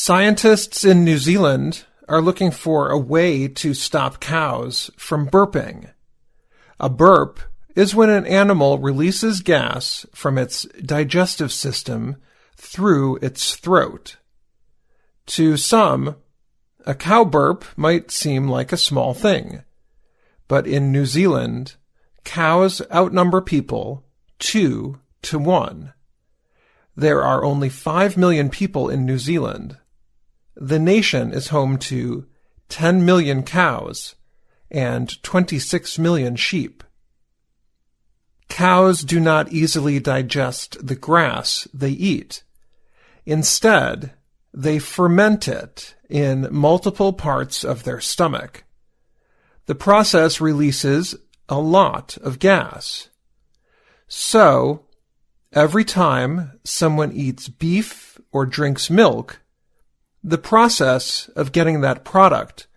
Scientists in New Zealand are looking for a way to stop cows from burping. A burp is when an animal releases gas from its digestive system through its throat. To some, a cow burp might seem like a small thing, but in New Zealand, cows outnumber people 2 to 1. There are only 5 million people in New Zealand. The nation is home to 10 million cows and 26 million sheep. Cows do not easily digest the grass they eat. Instead, they ferment it in multiple parts of their stomach. The process releases a lot of gas. So, every time someone eats beef or drinks milk, the process of getting that product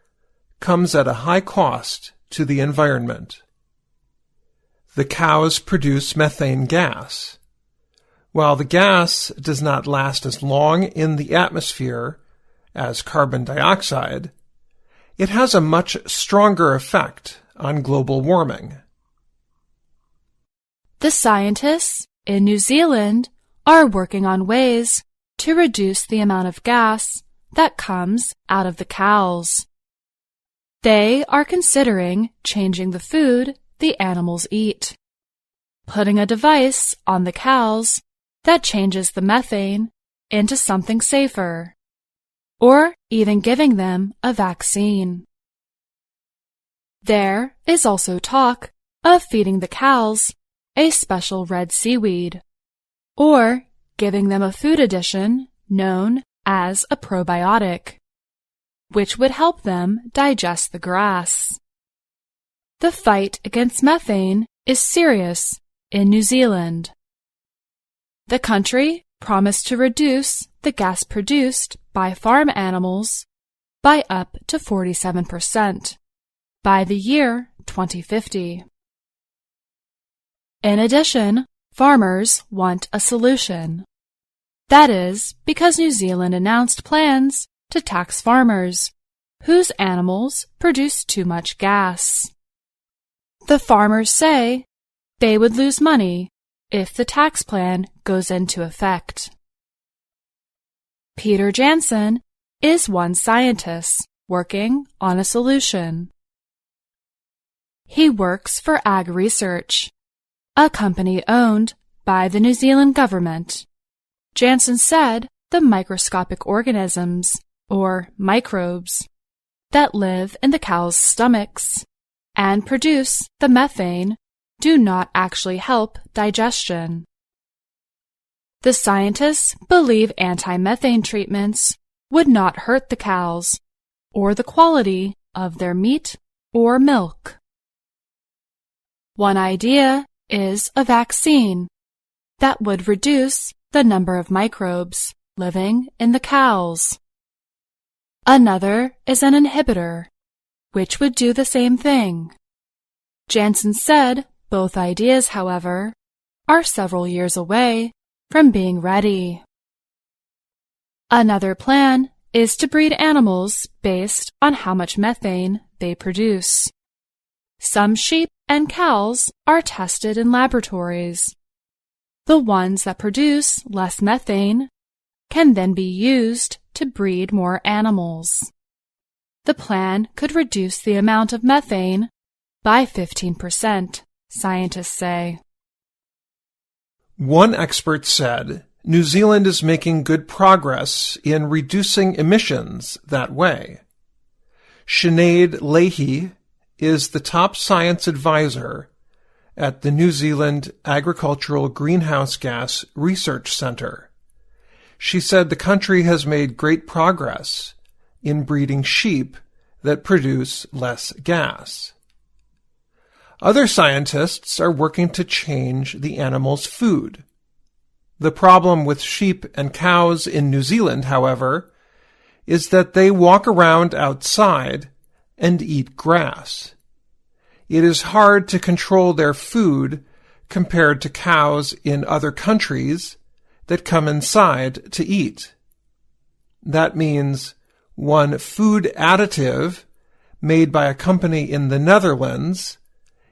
comes at a high cost to the environment. The cows produce methane gas. While the gas does not last as long in the atmosphere as carbon dioxide, it has a much stronger effect on global warming. The scientists in New Zealand are working on ways to reduce the amount of gas that comes out of the cows. They are considering changing the food the animals eat, putting a device on the cows that changes the methane into something safer, or even giving them a vaccine. There is also talk of feeding the cows a special red seaweed, or giving them a food addition known as a probiotic, which would help them digest the grass. The fight against methane is serious in New Zealand. The country promised to reduce the gas produced by farm animals by up to 47% by the year 2050. In addition, farmers want a solution. That is because New Zealand announced plans to tax farmers whose animals produce too much gas. The farmers say they would lose money if the tax plan goes into effect. Peter Jansen is one scientist working on a solution. He works for Ag Research, a company owned by the New Zealand government. Jansen said the microscopic organisms, or microbes, that live in the cows' stomachs and produce the methane do not actually help digestion. The scientists believe anti-methane treatments would not hurt the cows or the quality of their meat or milk. One idea is a vaccine that would reduce the number of microbes living in the cows. Another is an inhibitor, which would do the same thing. Jansen said both ideas, however, are several years away from being ready. Another plan is to breed animals based on how much methane they produce. Some sheep and cows are tested in laboratories. The ones that produce less methane can then be used to breed more animals. The plan could reduce the amount of methane by 15%, scientists say. One expert said New Zealand is making good progress in reducing emissions that way. Sinead Leahy is the top science advisor at the New Zealand Agricultural Greenhouse Gas Research Centre. She said the country has made great progress in breeding sheep that produce less gas. Other scientists are working to change the animals' food. The problem with sheep and cows in New Zealand, however, is that they walk around outside and eat grass. It is hard to control their food compared to cows in other countries that come inside to eat. That means one food additive made by a company in the Netherlands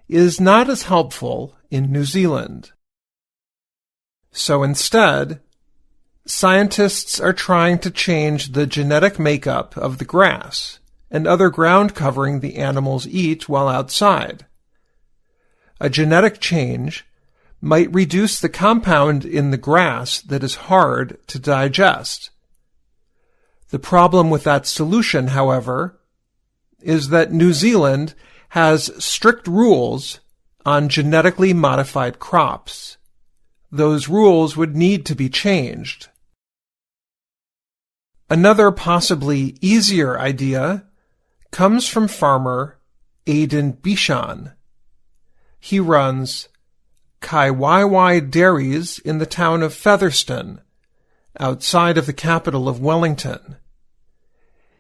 is not as helpful in New Zealand. So instead, scientists are trying to change the genetic makeup of the grass and other ground covering the animals eat while outside. A genetic change might reduce the compound in the grass that is hard to digest. The problem with that solution, however, is that New Zealand has strict rules on genetically modified crops. Those rules would need to be changed. Another possibly easier idea comes from farmer Aidan Bishan. He runs Kaiwaiwai Dairies in the town of Featherston, outside of the capital of Wellington.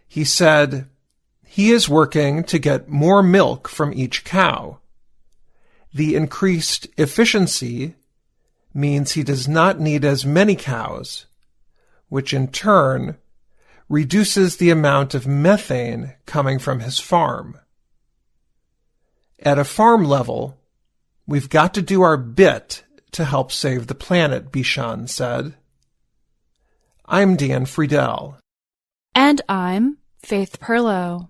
He said he is working to get more milk from each cow. The increased efficiency means he does not need as many cows, which in turn reduces the amount of methane coming from his farm. At a farm level, we've got to do our bit to help save the planet, Bishan said. I'm Dan Friedell. And I'm Faith Pirlo.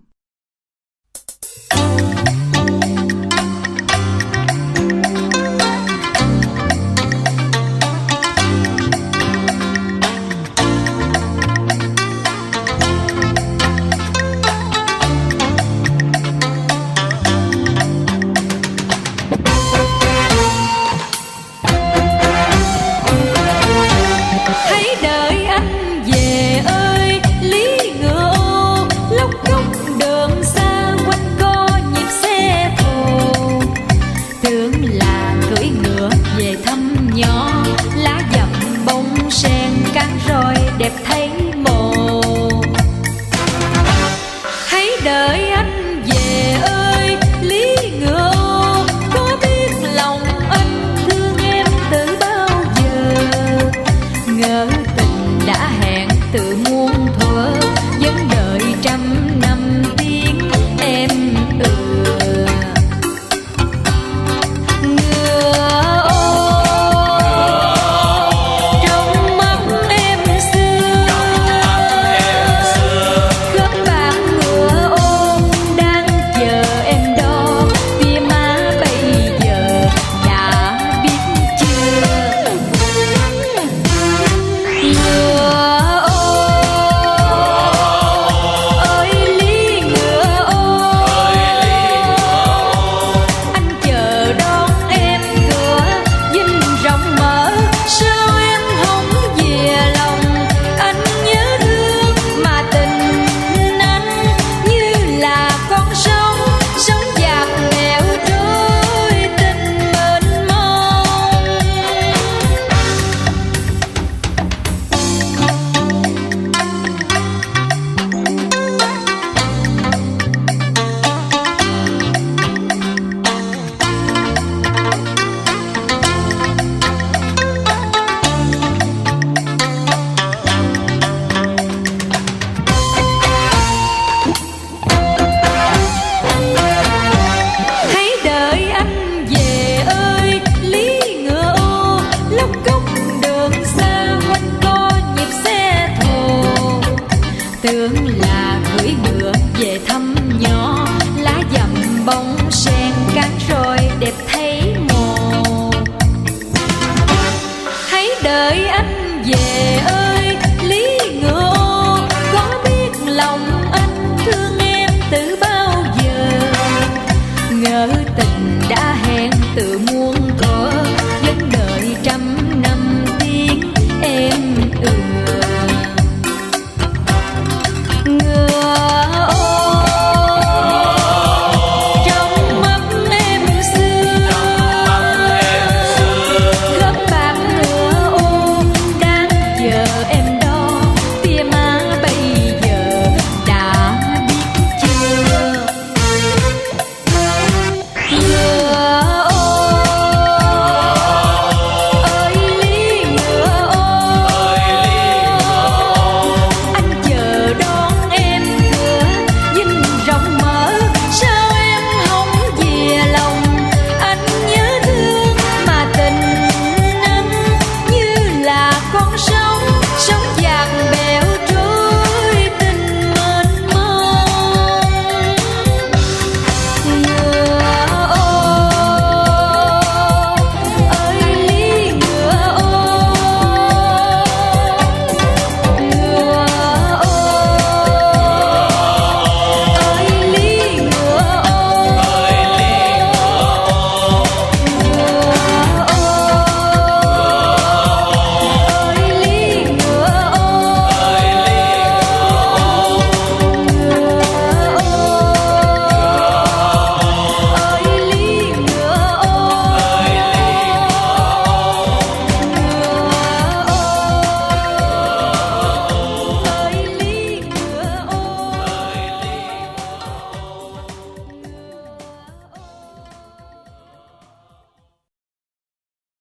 Tình đã hẹn từ